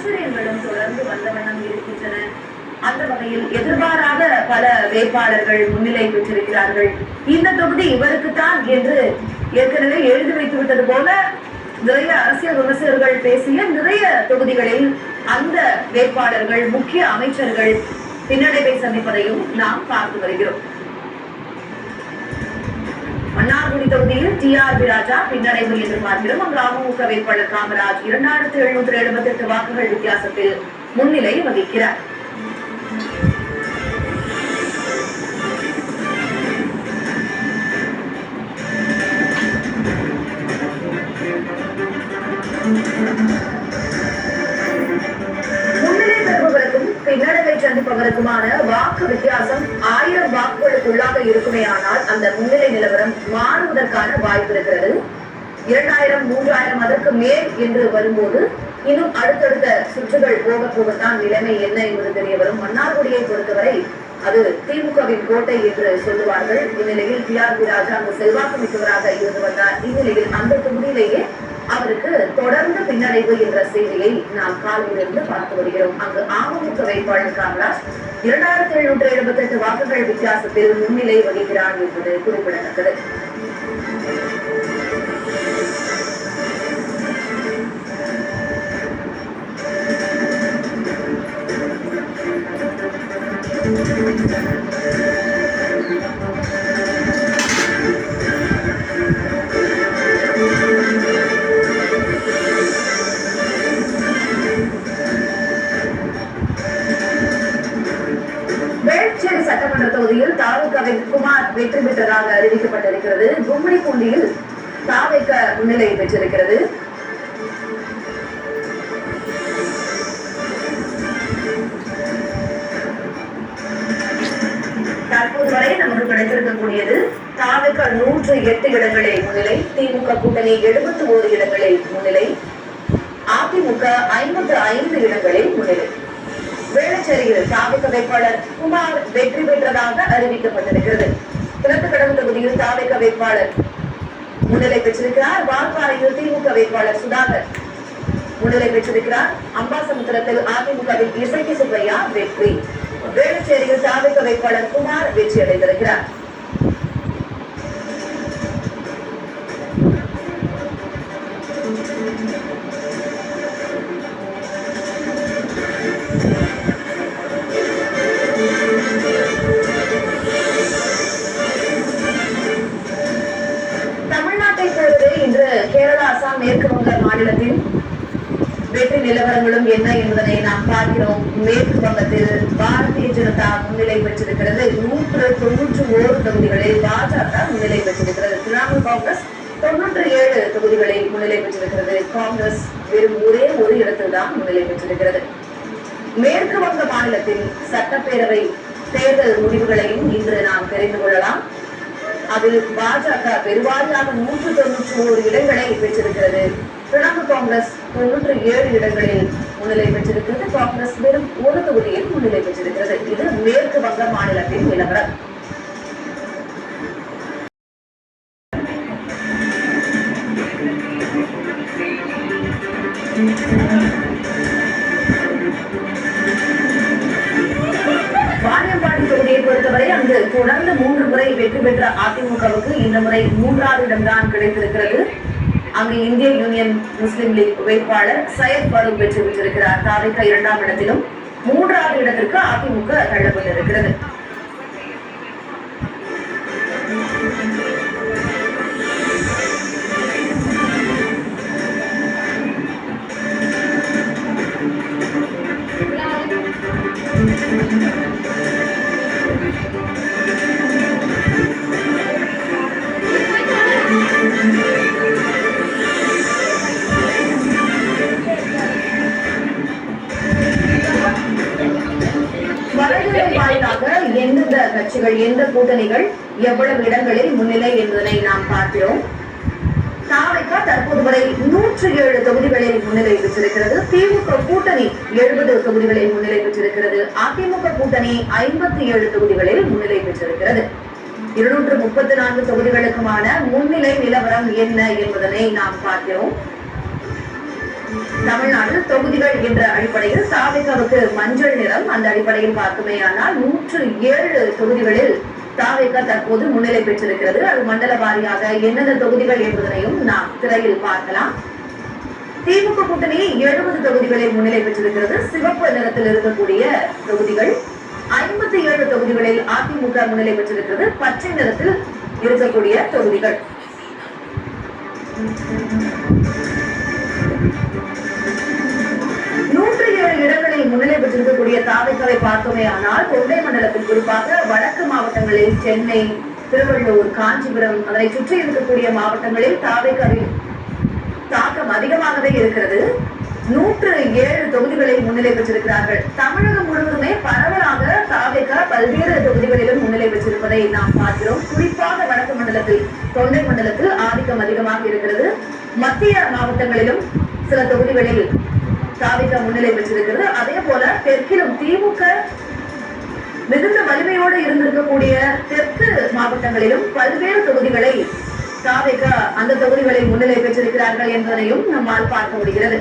ஆச்சரியங்களும் தொடர்ந்து வந்த வண்ணம் இருக்கின்றன. அந்த வகையில் எதிர்பாராத பல வேட்பாளர்கள் முன்னிலை பெற்றிருக்கிறார்கள். இந்த தொகுதி இவருக்குத்தான் என்று ஏற்கனவே எழுதி வைத்து விட்டது போல நிறைய அரசியல் விமர்சகர்கள் பேசிய நிறைய தொகுதிகளில் அந்த வேட்பாளர்கள், முக்கிய அமைச்சர்கள் பின்னடைவை சந்திப்பதையும் நாம் பார்த்து வருகிறோம். மன்னார்குடி தொகுதியில் TRB ராஜா பின்னடைவு என்று பார்க்கிறோம். அங்கு அமமுக வேட்பாளர் காமராஜ் 2778 வாக்குகள் வித்தியாசத்தில் முன்னிலை வகிக்கிறார். முன்னிலை பெறுபவருக்கும் பின்னடைவை சந்திப்பவருக்குமான வாக்கு வித்தியாசம் 1000 வாக்குகளுக்குள்ளாக இருக்குமே ஆனால் அந்த முன்னிலை நிலவரம் மாறுவதற்கான வாய்ப்பு இருக்கிறது. 2000, 3000 அதற்கு மேல் என்று வரும்போது இன்னும் அடுத்தடுத்த சுற்றுகள் போக போகத்தான் நிலைமை என்ன என்பது தெரிய வரும். மன்னார்குடியை பொறுத்தவரை அது திமுகவின் கோட்டை என்று சொல்லுவார்கள். இந்நிலையில் TRB ராஜா அங்கு செல்வாக்கு மிக்கவராக இருந்து வந்தார். இந்நிலையில் அந்த தொகுதியிலேயே அவருக்கு தொடர்ந்து பின்னடைவு என்ற செய்தியை நாம் காலையிலிருந்து பார்த்து வருகிறோம். அங்கு அமமுக வேட்பாளர் காமராஜ் 2778 வாக்குகள் வித்தியாசத்தில் முன்னிலை வகிக்கிறார் என்பது குறிப்பிடத்தக்கது. வேளச்சேரி சட்டமன்ற தொகுதியில் தாவேகாவின் குமார் வெற்றி பெற்றதாக அறிவிக்கப்பட்டிருக்கிறது. கும்மிடிப்பூண்டியில் தாவேகா முன்னிலை பெற்றிருக்கிறது. தற்போது வரை நமக்கு கிடைத்திருக்கக்கூடியது தாவேகா 108 இடங்களில் முன்னிலை, திமுக கூட்டணி 71 இடங்களில் முன்னிலை, அதிமுக 55 இடங்களில் முன்னிலை. வேளச்சேரியில் தாவேகா வேட்பாளர் குமார் வெற்றி பெற்றதாக அறிவிக்கப்பட்டிருக்கிறது. கிழக்கு தொகுதியில் தாவேகா வேட்பாளர் முன்னிலை பெற்றிருக்கிறார். வால்பாறையில் திமுக வேட்பாளர் சுதாகர் முன்னிலை பெற்றிருக்கிறார். அம்பாசமுத்திரத்தில் அதிமுகவின் இசைக்கு சுப்பையா வெற்றி. வேளச்சேரியில் தாவேகா வேட்பாளர் குமார் வெற்றி அடைந்திருக்கிறார். தமிழ்நாட்டை போலவே இன்று கேரளா, அசாம், மேற்கு வங்க மாநிலத்தில் வெற்றி நிலவரங்களும் என்ன என்பதனை நாம் பார்க்கிறோம். மேற்கு வங்கத்தில் பாரதிய ஜனதா முன்னிலை பெற்றிருக்கிறது. 191 தொகுதிகளில் பாஜக முன்னிலை பெற்றிருக்கிறது. திரிணாமுல் காங்கிரஸ் 97 தொகுதிகளில் முன்னிலை பெற்றிருக்கிறது. காங்கிரஸ் வெறும் ஒரே ஒரு இடத்தில் தான் முன்னிலை பெற்றிருக்கிறது. மேற்கு வங்க மாநிலத்தில் சட்டப்பேரவை தேர்தல் முடிவுகளையும் இன்று நாம் தெரிந்து கொள்ளலாம். அதில் பாஜக பெருவாரியாக 191 இடங்களை பெற்றிருக்கிறது. திரிணாமுல் காங்கிரஸ் 97 இடங்களில் முன்னிலை பெற்றிருக்கிறது. காங்கிரஸ் வெறும் ஒரு தொகுதியில் முன்னிலை பெற்றிருக்கிறது. இது மேற்கு வங்க மாநிலத்தின் நிலவரம். வாணியம்பாடி தொகுதியை பொறுத்தவரை அங்கு தொடர்ந்து 3 முறை வெற்றி பெற்ற அதிமுகவுக்கு இந்த முறை 3வது இடம்தான் கிடைத்திருக்கிறது. அங்கு இந்திய யூனியன் முஸ்லிம் லீக் வேட்பாளர் சையத் ஃபாரூக் வெற்றி பெற்றிருக்கிறார். தாவேகா 2ஆம் இடத்திலும் 3வது இடத்திற்கு அதிமுக தள்ளப்பட்டிருக்கிறது. வலைதளம் வாயிலாக எந்தெந்த கட்சிகள், எந்த கூட்டணிகள் எவ்வளவு இடங்களில் முன்னிலை என்பதனை நாம் பார்க்கிறோம். தாவேகா தற்போது வரை 107 தொகுதிகளில் முன்னிலை பெற்றிருக்கிறது. திமுக கூட்டணி 70 தொகுதிகளில் முன்னிலை பெற்றிருக்கிறது. அதிமுக கூட்டணி 57 தொகுதிகளில் முன்னிலை பெற்றிருக்கிறது. 234 தொகுதிகளுக்குமான முன்னிலை நிலவரம் என்ன என்பதனை நாம் பார்க்கிறோம். தமிழ்நாடு தொகுதிகள் என்ற அடிப்படையில் தாவேகாவுக்கு மஞ்சள் நிறம். அந்த அடிப்படையில் பார்க்குமேயானால் 107 தொகுதிகளில் தாவேகா தற்போது முன்னிலை பெற்றிருக்கிறது. அது மண்டல வாரியாக என்னென்ன தொகுதிகள் என்பதனையும் நாம் திரையில் பார்க்கலாம். திமுக கூட்டணி 70 தொகுதிகளில் முன்னிலை பெற்றிருக்கிறது. சிவப்பு நிறத்தில் இருக்கக்கூடிய தொகுதிகள் 57 தொகுதிகளில் அதிமுக முன்னிலை பெற்றிருக்கிறது. பச்சை நிறத்தில் இருக்கக்கூடிய தொகுதிகள் 107 இடங்களில் முன்னிலை பெற்றிருக்கக்கூடிய தாவேகாவை பார்த்தோமேயானால் தொண்டை மண்டலத்தில் குறிப்பாக வடக்கு மாவட்டங்களில் சென்னை, திருவள்ளூர், காஞ்சிபுரம் அதனை சுற்றி இருக்கக்கூடிய மாவட்டங்களில் தாவேகாவின் தாக்கம் அதிகமாகவே இருக்கிறது. 107 தொகுதிகளில் முன்னிலை பெற்றிருக்கிறார்கள். தமிழகம் முழுவதுமே பரவலாக தாவேகா பல்வேறு தொகுதிகளிலும் முன்னிலை பெற்றிருப்பதை நாம் பார்க்கிறோம். குறிப்பாக வடக்கு மண்டலத்தில், தொண்டை மண்டலத்தில் ஆதிக்கம் அதிகமாக இருக்கிறது. மத்திய மாவட்டங்களிலும் சில தொகுதிகளில் தாவேகா முன்னிலை பெற்றிருக்கிறது. அதே போல தெற்கிலும் திமுக மிகுந்த வலிமையோடு இருந்திருக்கக்கூடிய தெற்கு மாவட்டங்களிலும் பல்வேறு தொகுதிகளை தாவேகா அந்த தொகுதிகளை முன்னிலை பெற்றிருக்கிறார்கள் என்பதையும் நம்மால் பார்க்க முடிகிறது.